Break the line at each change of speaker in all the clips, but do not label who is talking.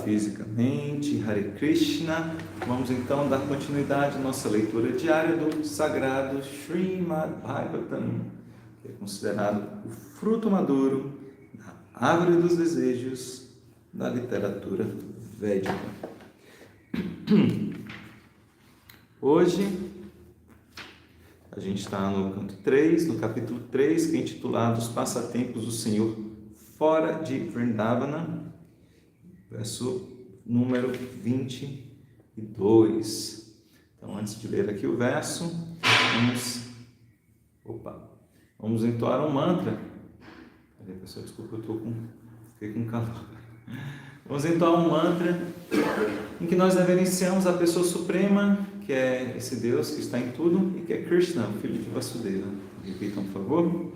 fisicamente. Hare Krishna. Vamos então dar continuidade à nossa leitura diária do sagrado Srimad Bhagavatam, que é considerado o fruto maduro da árvore dos desejos da literatura védica. Hoje a gente está no canto 3, no capítulo 3, que é intitulado Os Passatempos do Senhor fora de Vrindavana, verso número 22. Então, antes de ler aqui o verso, vamos entoar um mantra. Peraí, pessoal, desculpa, eu fiquei com calor. Vamos entoar um mantra em que nós reverenciamos a pessoa suprema, que é esse Deus que está em tudo, e que é Krishna, o filho de Vasudeva. Repitam, por favor.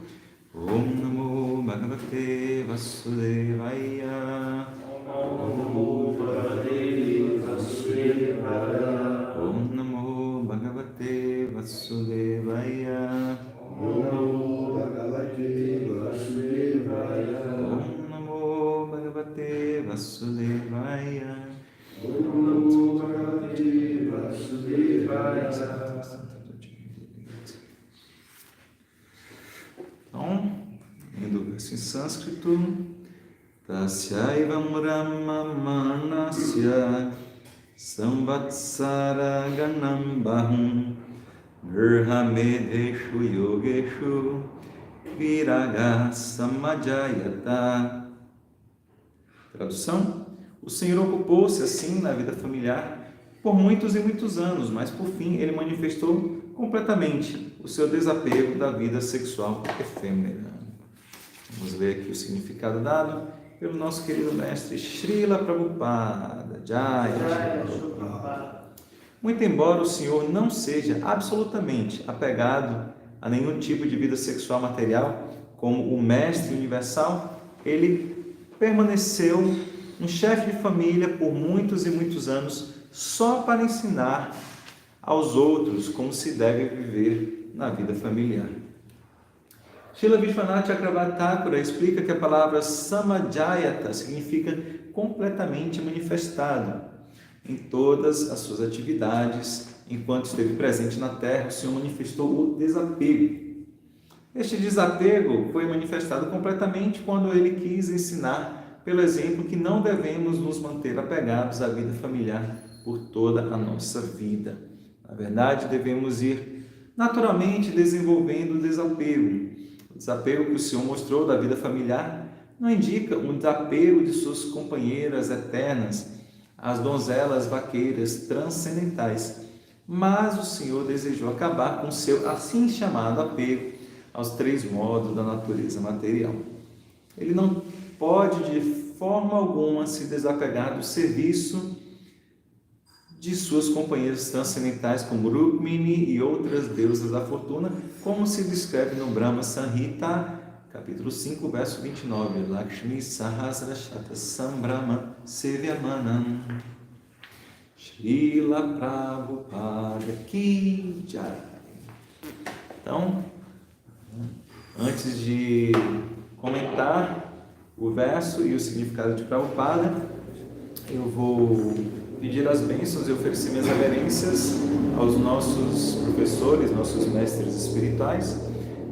Om Namo Bhagavate Vasudevaya. Om Namo Bhagavate Vasudevaya. Om Namo Bhagavate Vasudevaya. Om Namo Bhagavate Vasudevaya. Om Namo Bhagavate Vasudevaya. Om Namo Bhagavate Vasudevaya. Então, lendo o verso em sânscrito, Tasyaivam Rama Manasya Samvatsara Ganam Bahum Nirhamedeshu Yogeshu Viraga Samajayata. Tradução: o Senhor ocupou-se assim na vida familiar por muitos e muitos anos, mas por fim ele manifestou completamente o seu desapego da vida sexual efêmera. Vamos ler aqui o significado dado pelo nosso querido mestre Srila Prabhupada. Jaya Prabhupada. Muito embora o Senhor não seja absolutamente apegado a nenhum tipo de vida sexual material, como o mestre universal, ele permaneceu um chefe de família por muitos e muitos anos só para ensinar aos outros como se deve viver na vida familiar. Srila Vishwanath Chakravarti Thakura explica que a palavra Samajayata significa completamente manifestado. Em todas as suas atividades, enquanto esteve presente na Terra, o Senhor manifestou o desapego. Este desapego foi manifestado completamente quando ele quis ensinar, pelo exemplo, que não devemos nos manter apegados à vida familiar por toda a nossa vida. Na verdade, devemos ir naturalmente desenvolvendo o desapego. O desapego que o Senhor mostrou da vida familiar não indica um desapego de suas companheiras eternas, as donzelas vaqueiras transcendentais, mas o Senhor desejou acabar com seu assim chamado apego aos três modos da natureza material. Ele não pode de forma alguma se desapegar do serviço de suas companheiras transcendentais como Rukmini e outras deusas da fortuna, como se descreve no Brahma Samhita, capítulo 5, verso 29. Lakshmi Sahasrashata Sambrahma Sevyamanam. Srila Prabhupada Ki Jai. Então, antes de comentar o verso e o significado de Prabhupada, eu vou pedir as bênçãos e oferecer minhas reverências aos nossos professores, nossos mestres espirituais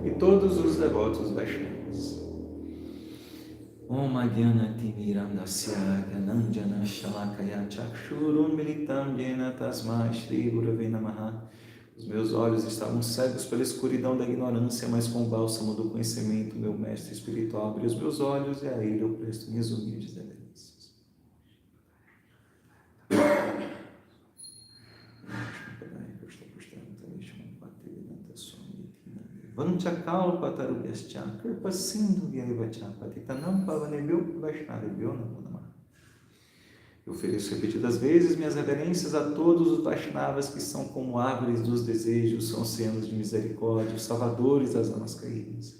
e todos os devotos Vaishnavas. Om Agyanati Mirandasya Gananjana Shalakaya Chakshurun Militam Yena Tasmai Shri Gurave Namaha. Os meus olhos estavam cegos pela escuridão da ignorância, mas com o bálsamo do conhecimento, meu mestre espiritual abriu os meus olhos e a ele eu presto minhas humildes reverências. Vanchakalpatarubhyascha Kirpasindhuvyaivaccha Patitanam Pavanebhyo Vaishnavebhyo Namo Namah. Eu ofereço repetidas vezes minhas reverências a todos os Vaishnavas que são como árvores dos desejos, são oceanos de misericórdia, os salvadores das almas caídas.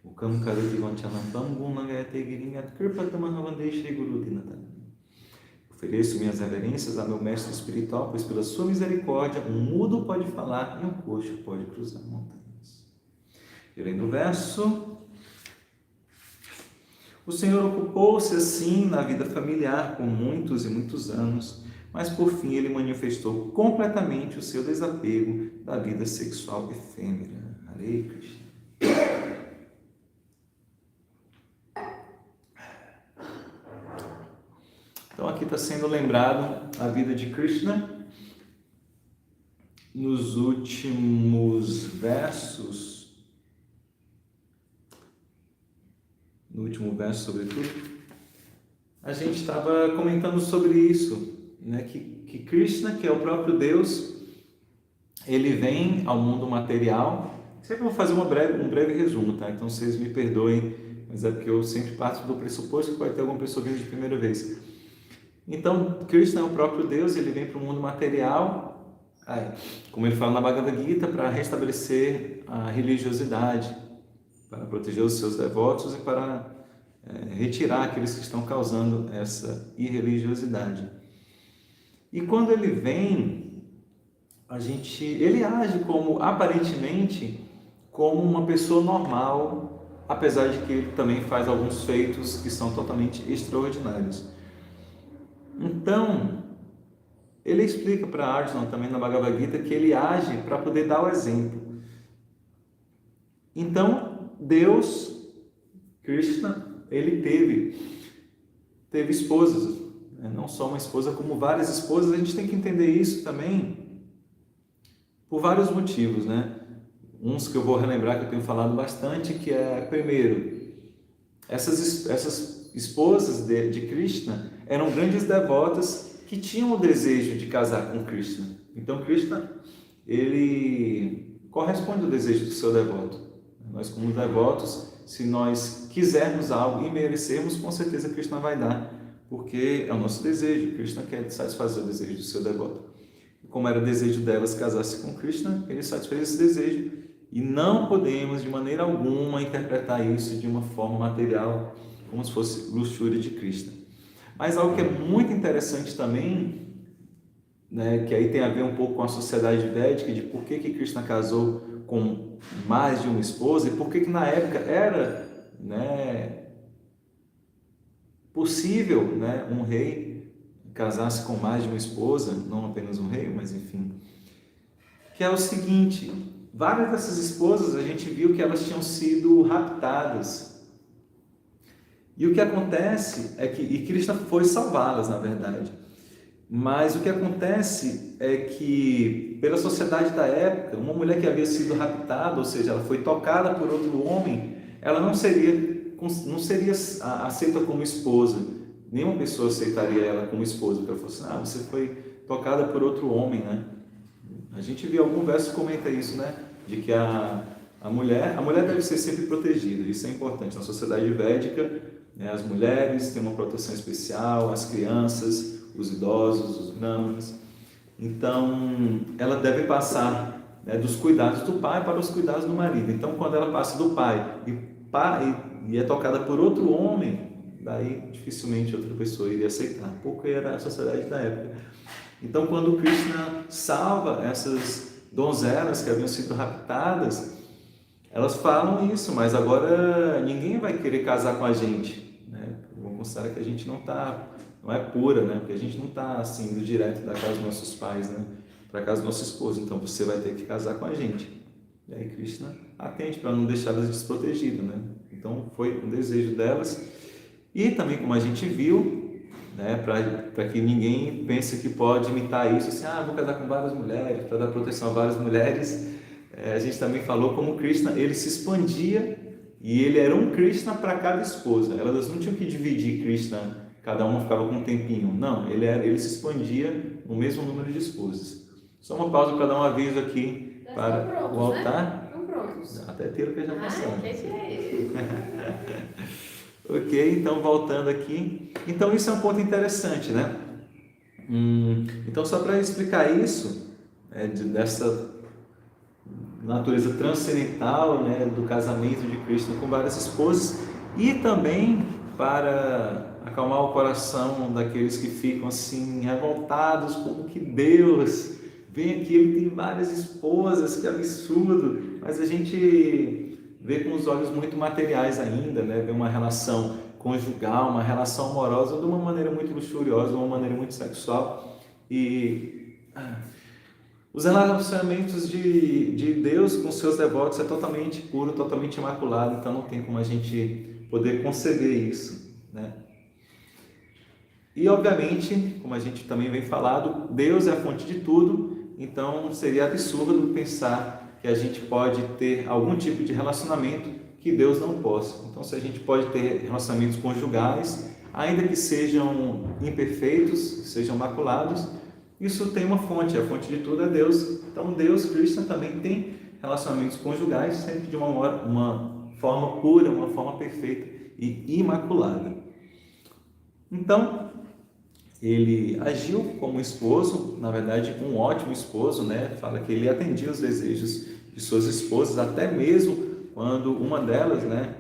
Ukam Karati Vanchanam Gunagayate Giringat Kirpatamahavandei Shri Guru Dinatan. Ofereço minhas reverências a meu mestre espiritual, pois pela sua misericórdia um mudo pode falar e um coxo pode cruzar montanhas. Eu lendo o verso. O Senhor ocupou-se assim na vida familiar por muitos e muitos anos, mas por fim ele manifestou completamente o seu desapego da vida sexual efêmera. Hare Krishna. Então aqui está sendo lembrado a vida de Krishna nos últimos versos, no último verso sobretudo, a gente estava comentando sobre isso, né? que Krishna, que é o próprio Deus, ele vem ao mundo material. Sempre vou fazer um breve resumo, tá? Então vocês me perdoem, mas é porque eu sempre parto do pressuposto que vai ter alguma pessoa vindo de primeira vez. Então, Krishna é o próprio Deus, ele vem para o mundo material, como ele fala na Bhagavad Gita, para restabelecer a religiosidade, para proteger os seus devotos e para retirar aqueles que estão causando essa irreligiosidade. E quando ele vem, ele age como, aparentemente, como uma pessoa normal, apesar de que ele também faz alguns feitos que são totalmente extraordinários. Então, ele explica para Arjuna também na Bhagavad Gita que ele age para poder dar o exemplo. Então, Deus, Krishna, ele teve esposas, né? Não só uma esposa, como várias esposas. A gente tem que entender isso também por vários motivos, né? Uns que eu vou relembrar, que eu tenho falado bastante, que é, primeiro, essas esposas de Krishna eram grandes devotas que tinham o desejo de casar com Krishna. Então, Krishna, ele corresponde ao desejo do seu devoto. Nós, como devotos, se nós quisermos algo e merecermos, com certeza Krishna vai dar, porque é o nosso desejo. Krishna quer satisfazer o desejo do seu devoto. Como era o desejo delas casar-se com Krishna, ele satisfez esse desejo. E não podemos, de maneira alguma, interpretar isso de uma forma material, como se fosse luxúria de Krishna. Mas algo que é muito interessante também, né, que aí tem a ver um pouco com a sociedade védica, de por que Krishna casou com mais de uma esposa e por que na época era, né, possível, né, um rei casasse com mais de uma esposa, não apenas um rei, mas enfim. Que é o seguinte: várias dessas esposas a gente viu que elas tinham sido raptadas. E o que acontece é que, e Krishna foi salvá-las, na verdade. Mas o que acontece é que, pela sociedade da época, uma mulher que havia sido raptada, ou seja, ela foi tocada por outro homem, ela não seria aceita como esposa. Nenhuma pessoa aceitaria ela como esposa, porque ela fosse, você foi tocada por outro homem, né? A gente viu algum verso que comenta isso, né? De que a mulher deve ser sempre protegida. Isso é importante. Na sociedade védica, né, as mulheres têm uma proteção especial, as crianças, os idosos, os brahmanas. Então, ela deve passar, né, dos cuidados do pai para os cuidados do marido. Então, quando ela passa do pai e é tocada por outro homem, daí dificilmente outra pessoa iria aceitar, porque era a sociedade da época. Então, quando Krishna salva essas donzelas que haviam sido raptadas, elas falam isso, mas agora ninguém vai querer casar com a gente, né? Vamos considerar que a gente não é pura, né? Porque a gente não está assim, indo direto da casa dos nossos pais, né, para a casa do nosso esposo. Então você vai ter que casar com a gente. E aí Krishna atende para não deixar elas desprotegidas, né? Então foi um desejo delas. E também, como a gente viu, né, para que ninguém pense que pode imitar isso, assim, vou casar com várias mulheres, para dar proteção a várias mulheres. A gente também falou como Krishna, ele se expandia e ele era um Krishna para cada esposa. Elas não tinham que dividir Krishna, cada uma ficava com um tempinho. Não, ele se expandia no mesmo número de esposas. Só uma pausa para dar um aviso aqui para o altar.
Estão prontos.
Até tiro que já passamos.
Que é
Ok, então voltando aqui. Então isso é um ponto interessante, né? Então só para explicar isso, dessa natureza transcendental, né, do casamento de Krishna com várias esposas, e também para acalmar o coração daqueles que ficam assim revoltados, como que Deus vem aqui, ele tem várias esposas, que absurdo. Mas a gente vê com os olhos muito materiais ainda, né? Vê uma relação conjugal, uma relação amorosa de uma maneira muito luxuriosa, de uma maneira muito sexual. E os relacionamentos de Deus com seus devotos é totalmente puro, totalmente imaculado, então não tem como a gente poder conceber isso, né? E obviamente, como a gente também vem falado, Deus é a fonte de tudo, então seria absurdo pensar que a gente pode ter algum tipo de relacionamento que Deus não possa. Então, se a gente pode ter relacionamentos conjugais, ainda que sejam imperfeitos, sejam maculados, isso tem uma fonte, a fonte de tudo é Deus. Então, Deus, Cristo, também tem relacionamentos conjugais, sempre de uma forma pura, uma forma perfeita e imaculada. Então, ele agiu como esposo, na verdade, um ótimo esposo, né? Fala que ele atendia os desejos de suas esposas, até mesmo quando uma delas, né,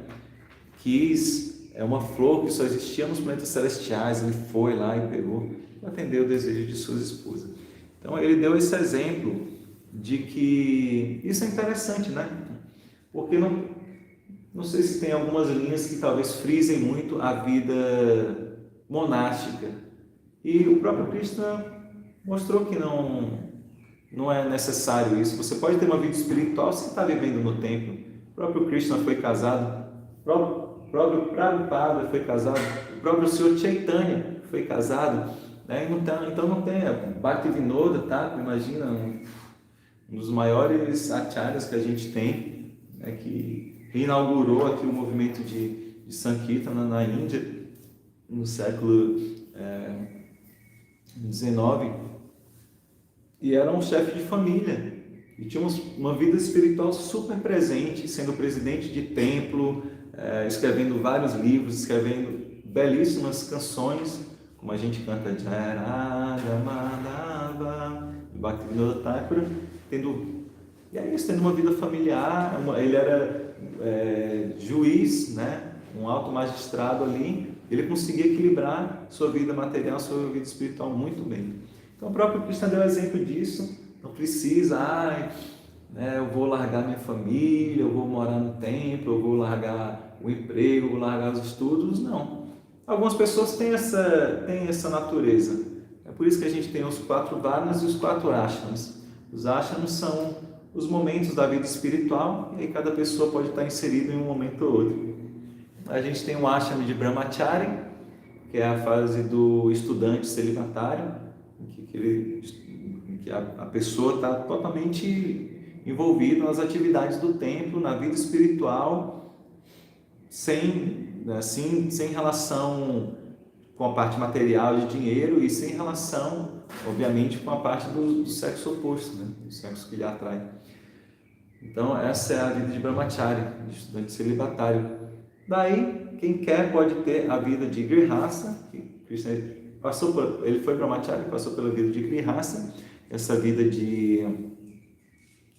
quis uma flor que só existia nos planetas celestiais, ele foi lá e pegou, atendeu o desejo de suas esposas. Então, ele deu esse exemplo de que isso é interessante, né? Porque não sei se tem algumas linhas que talvez frisem muito a vida monástica. E o próprio Cristo mostrou que não é necessário isso. Você pode ter uma vida espiritual sem estar vivendo no templo. O próprio Krishna foi casado, o próprio Prabhupada foi casado, o próprio Senhor Chaitanya foi casado, né? Então não tem Bhaktivinoda, tá? Imagina, um dos maiores acharyas que a gente tem, né? Que inaugurou aqui o movimento de Sankirtana na Índia, no século XIX, e era um chefe de família, e tinha uma vida espiritual super presente, sendo presidente de templo, escrevendo vários livros, escrevendo belíssimas canções, como a gente canta Jayarada Madhava, do Bhaktivinoda Thakura, e é isso, tendo uma vida familiar. Ele era juiz, né? Um alto magistrado ali, ele conseguia equilibrar sua vida material, sua vida espiritual muito bem. Então o próprio Cristo deu exemplo disso. Não precisa, eu vou largar minha família, eu vou morar no templo, eu vou largar o emprego, eu vou largar os estudos. Não. Algumas pessoas têm essa natureza. É por isso que a gente tem os 4 varnas e os 4 ashramas. Os ashramas são os momentos da vida espiritual, e aí cada pessoa pode estar inserida em um momento ou outro. A gente tem o ashrama de Brahmachari, que é a fase do estudante celibatário, em que a pessoa está totalmente envolvida nas atividades do templo, na vida espiritual, sem relação com a parte material de dinheiro e sem relação, obviamente, com a parte do sexo oposto, né? Do sexo que lhe atrai. Então, essa é a vida de Brahmachari, de estudante celibatário. Daí, quem quer pode ter a vida de Grihastha, que Krishna ele foi Brahmachari, passou pela vida de Grihastha, essa vida de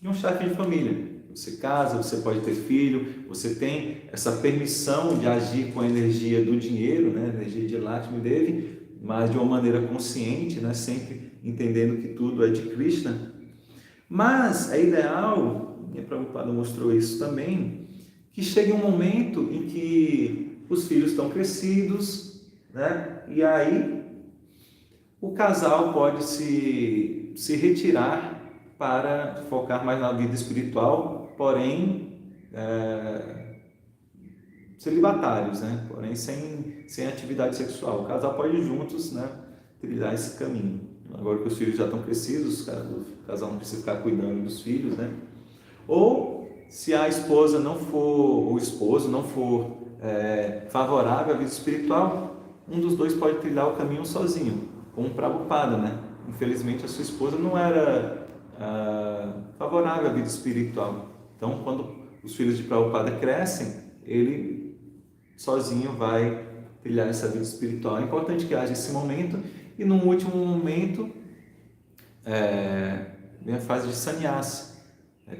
um chefe de família. Você casa, você pode ter filho, você tem essa permissão de agir com a energia do dinheiro, né? A energia de Lakshmi Devi, mas de uma maneira consciente, né? Sempre entendendo que tudo é de Krishna. Mas é ideal, e a Prabhupada mostrou isso também, que chegue um momento em que os filhos estão crescidos, né? E aí o casal pode se retirar para focar mais na vida espiritual, porém celibatários, né? Porém sem atividade sexual. O casal pode ir juntos, né? Trilhar esse caminho. Agora que os filhos já estão crescidos, o casal não precisa ficar cuidando dos filhos, né? Ou se a esposa não for, ou o esposo não for favorável à vida espiritual, um dos dois pode trilhar o caminho sozinho, como um Prabhupada, né? Infelizmente a sua esposa não era favorável à vida espiritual. Então, quando os filhos de Prabhupada crescem, ele sozinho vai trilhar essa vida espiritual. É importante que haja esse momento, e no último momento vem a fase de sannyasa.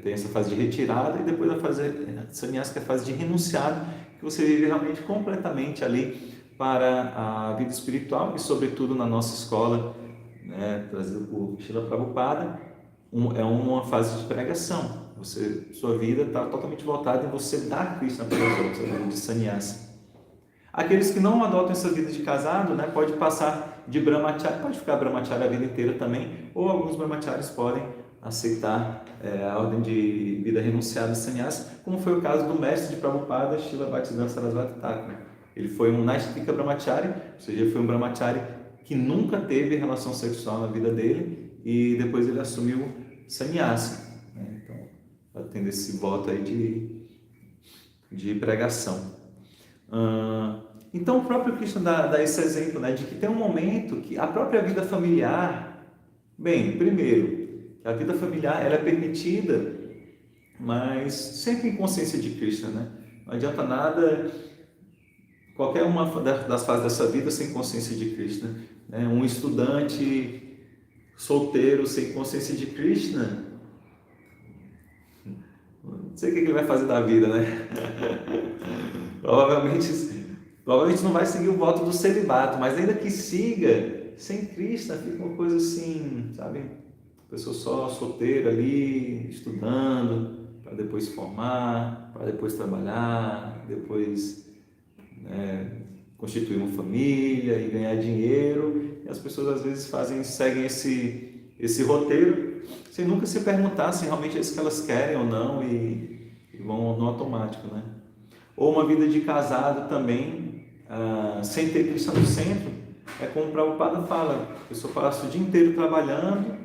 Tem essa fase de retirada e depois a fase de sannyasa, que é a fase de renunciado, que você vive realmente completamente ali para a vida espiritual, e sobretudo na nossa escola, né, trazido por Srila Prabhupada, é uma fase de pregação. Sua vida está totalmente voltada em você dar Krishna para os outros, a vida de sannyasa. Aqueles que não adotam essa vida de casado, né, pode passar de brahmacharya, pode ficar brahmacharya a vida inteira também, ou alguns brahmacharyas podem aceitar a ordem de vida renunciada sannyasi, como foi o caso do mestre de Prabhupada, Srila Bhaktisiddhanta Sarasvati Thakur. Ele foi um Naistika Brahmachari, ou seja, ele foi um Brahmachari que nunca teve relação sexual na vida dele e depois ele assumiu sannyasi, né? Então, tendo esse voto aí de pregação. Então, o próprio Krishna dá esse exemplo, né, de que tem um momento que a própria vida familiar, bem, primeiro, a vida familiar ela é permitida, mas sempre em consciência de Krishna, né? Não adianta nada qualquer uma das fases dessa vida sem consciência de Krishna, né? Um estudante solteiro sem consciência de Krishna, não sei o que ele vai fazer da vida, né? Provavelmente não vai seguir o voto do celibato, mas ainda que siga, sem Krishna fica uma coisa assim, sabe? Pessoa só solteira ali, estudando, para depois formar, para depois trabalhar, depois constituir uma família e ganhar dinheiro. E as pessoas às vezes seguem esse roteiro sem nunca se perguntar se realmente é isso que elas querem ou não e vão no automático, né? Ou uma vida de casado também, sem ter Krishna no centro, é como o Prabhupada fala, a pessoa passa o dia inteiro trabalhando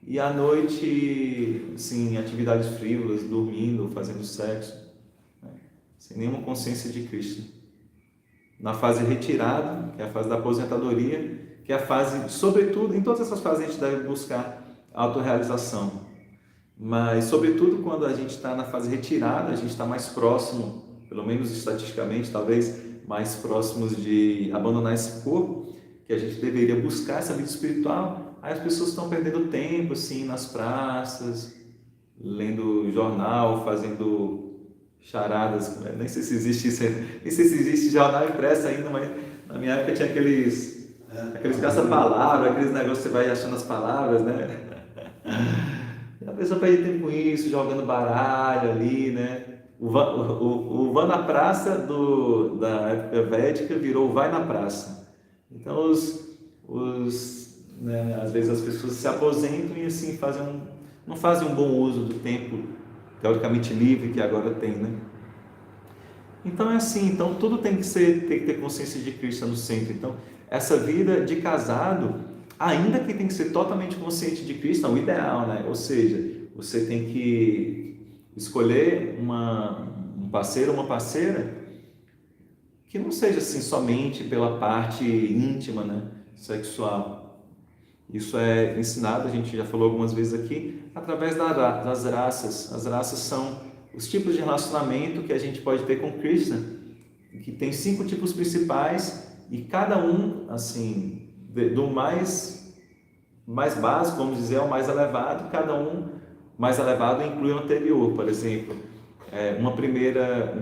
e à noite, assim, atividades frívolas, dormindo, fazendo sexo, né? Sem nenhuma consciência de Krishna. Na fase retirada, que é a fase da aposentadoria, que é a fase, sobretudo, em todas essas fases a gente deve buscar autorrealização, mas sobretudo quando a gente está na fase retirada, a gente está mais próximo, pelo menos estatisticamente, talvez mais próximos de abandonar esse corpo, que a gente deveria buscar essa vida espiritual. Aí as pessoas estão perdendo tempo, assim, nas praças, lendo jornal, fazendo charadas, nem sei se existe isso, nem sei se existe jornal impresso ainda, mas na minha época tinha aqueles caça-palavras, aqueles negócios que você vai achando as palavras, né? E a pessoa perde tempo com isso, jogando baralho ali, né? O van na praça da época védica virou o vai na praça. Então, né, às vezes as pessoas se aposentam e assim não fazem um bom uso do tempo teoricamente livre que agora tem, né? Então é assim, então tudo tem que ter consciência de Krishna no centro. Então essa vida de casado, ainda que tem que ser totalmente consciente de Krishna, é o ideal, né? Ou seja, você tem que escolher um parceiro ou uma parceira que não seja assim somente pela parte íntima, né, sexual. Isso é ensinado, a gente já falou algumas vezes aqui, através das raças. As raças são os tipos de relacionamento que a gente pode ter com Krishna, que tem 5 tipos principais e cada um, assim, do mais básico, vamos dizer, ao mais elevado, cada um mais elevado inclui o anterior. Por exemplo, um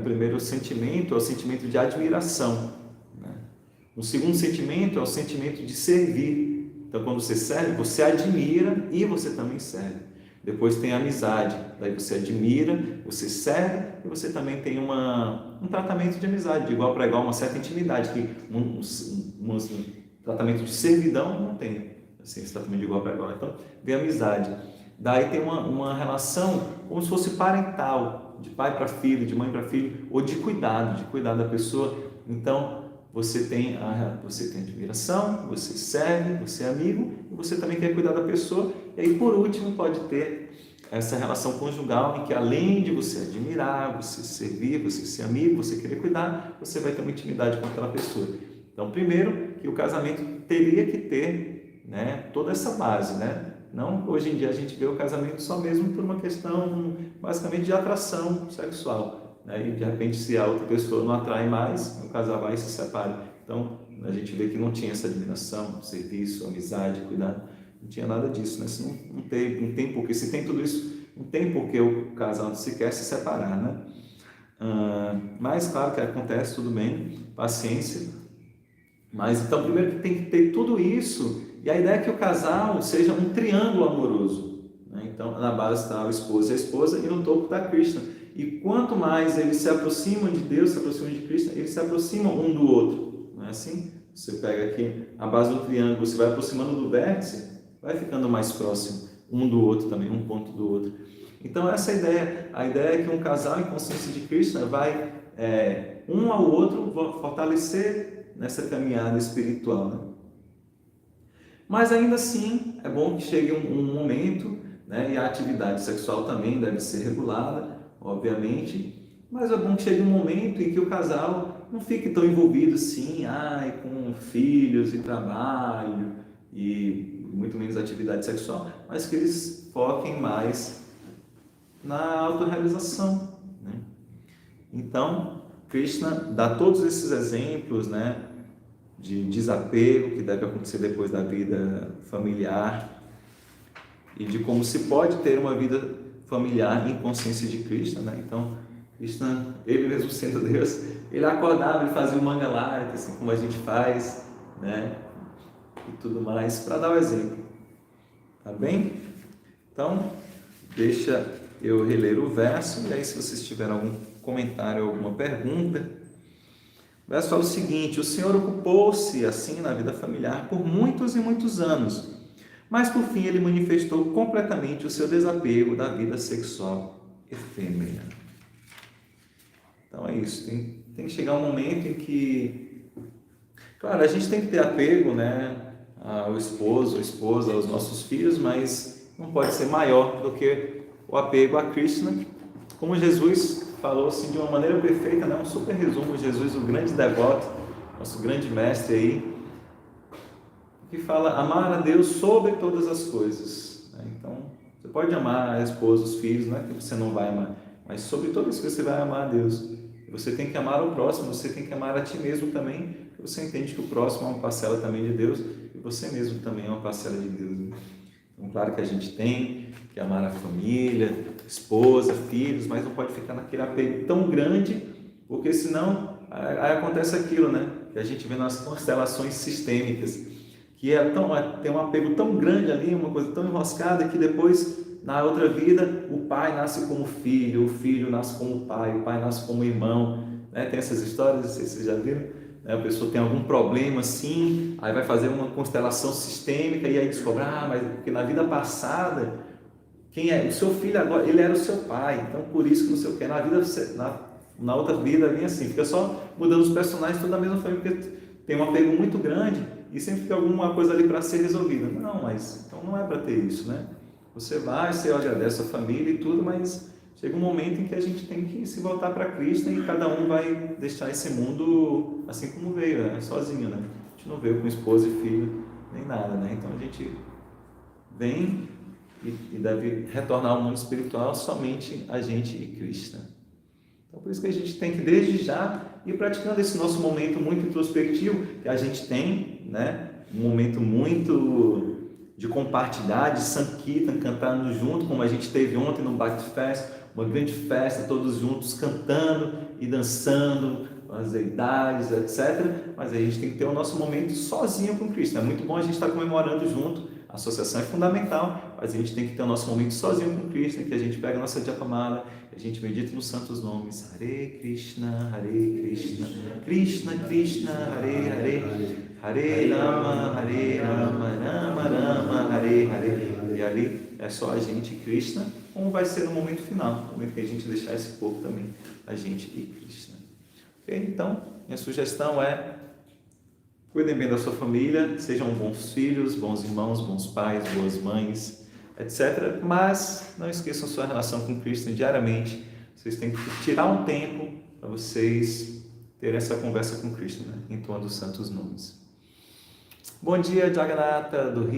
primeiro sentimento é o sentimento de admiração, né? Um segundo sentimento é o sentimento de servir. Então, quando você serve, você admira e você também serve. Depois tem a amizade, daí você admira, você serve e você também tem um tratamento de amizade, de igual para igual, uma certa intimidade, que um tratamento de servidão não tem, assim, esse tratamento de igual para igual. Então, vem a amizade. Daí tem uma relação como se fosse parental, de pai para filho, de mãe para filho, ou de cuidado da pessoa. Então, você tem admiração, você serve, você é amigo, e você também quer cuidar da pessoa. E aí, por último, pode ter essa relação conjugal em que, além de você admirar, você servir, você ser amigo, você querer cuidar, você vai ter uma intimidade com aquela pessoa. Então, primeiro, que o casamento teria que ter, né, toda essa base, né? Não, hoje em dia a gente vê o casamento só mesmo por uma questão, basicamente, de atração sexual. E de repente, se a outra pessoa não atrai mais, o casal vai e se separa. Então a gente vê que não tinha essa admiração, serviço, amizade, cuidado, não tinha nada disso, né? Não tem porquê. Se tem tudo isso, não tem porquê o casal se quer se separar, né? Mas claro que acontece, tudo bem, paciência. Mas então primeiro que tem que ter tudo isso, e a ideia é que o casal seja um triângulo amoroso, né? Então na base está o esposo e a esposa, e no topo está Krishna. E quanto mais eles se aproximam de Deus, se aproximam de Cristo, eles se aproximam um do outro. Não é assim? Você pega aqui a base do triângulo, você vai aproximando do vértice, vai ficando mais próximo um do outro também, um ponto do outro. Então essa é a ideia. A ideia é que um casal em consciência de Cristo vai um ao outro fortalecer nessa caminhada espiritual. Né? Mas ainda assim, é bom que chegue um momento, né, e a atividade sexual também deve ser regulada, obviamente, mas é bom que chegue um momento em que o casal não fique tão envolvido assim, com filhos e trabalho, e muito menos atividade sexual, mas que eles foquem mais na autorrealização. Né? Então, Krishna dá todos esses exemplos, né, de desapego que deve acontecer depois da vida familiar e de como se pode ter uma vida familiar em consciência de Krishna, né? Então, Krishna, ele mesmo sendo Deus, ele acordava, ele fazia o Mangalarti, assim como a gente faz, né? E tudo mais, para dar o exemplo. Tá bem? Então, deixa eu reler o verso, e aí se vocês tiverem algum comentário ou alguma pergunta. O verso fala o seguinte: o Senhor ocupou-se assim na vida familiar por muitos e muitos anos, mas por fim ele manifestou completamente o seu desapego da vida sexual efêmera. Então é isso, tem que chegar um momento em que, claro, a gente tem que ter apego, né, ao esposo, à esposa, aos nossos filhos, mas não pode ser maior do que o apego a Krishna, como Jesus falou assim de uma maneira perfeita, né? Um super resumo, Jesus, o grande devoto, nosso grande mestre aí, que fala amar a Deus sobre todas as coisas. Né? Então, você pode amar a esposa, os filhos, não é que você não vai amar, mas sobre todas as coisas você vai amar a Deus. E você tem que amar o próximo, você tem que amar a ti mesmo também, porque você entende que o próximo é uma parcela também de Deus, e você mesmo também é uma parcela de Deus. Né? Então, claro que a gente tem que amar a família, esposa, filhos, mas não pode ficar naquele apego tão grande, porque senão aí acontece aquilo, né? Que a gente vê nas constelações sistêmicas, que tem um apego tão grande ali, uma coisa tão enroscada, que depois, na outra vida, o pai nasce como filho, o filho nasce como pai, o pai nasce como irmão, né? Tem essas histórias, não sei se vocês já viram, né? A pessoa tem algum problema assim, aí vai fazer uma constelação sistêmica e aí descobre, mas porque na vida passada quem é? O seu filho agora, ele era o seu pai, então por isso que não sei o que, na outra vida vem assim, fica só mudando os personagens toda a mesma família, porque tem um apego muito grande e sempre fica alguma coisa ali para ser resolvida. Não, mas então não é para ter isso, né? Você agradece a família e tudo, mas chega um momento em que a gente tem que se voltar para Cristo e cada um vai deixar esse mundo assim como veio, né? Sozinho, né? A gente não veio com esposa e filho, nem nada, né? Então a gente vem e deve retornar ao mundo espiritual somente a gente e Krishna. Então, por isso que a gente tem que, desde já, ir praticando esse nosso momento muito introspectivo, que a gente tem, né? Um momento muito de compartilhar, de Sankirtan, cantando junto, como a gente teve ontem no Bhakti Fest, uma grande festa, todos juntos cantando e dançando, as deidades, etc. Mas a gente tem que ter o nosso momento sozinho com Krishna. É muito bom a gente estar comemorando junto, a associação é fundamental, mas a gente tem que ter o nosso momento sozinho com Krishna, que a gente pega a nossa japamala, a gente medita nos santos nomes, Hare Krishna, Krishna Krishna, Hare Hare, Hare Rama, Rama Rama, Hare Hare. E ali é só a gente e Krishna, como vai ser no momento final, no momento que a gente deixar esse corpo também, a gente e Krishna. Ok? Então, minha sugestão é: cuidem bem da sua família, sejam bons filhos, bons irmãos, bons pais, boas mães, etc. Mas não esqueçam sua relação com Cristo diariamente. Vocês têm que tirar um tempo para vocês terem essa conversa com Cristo, né? Entoando os santos nomes. Bom dia, Jagannatha do Rio.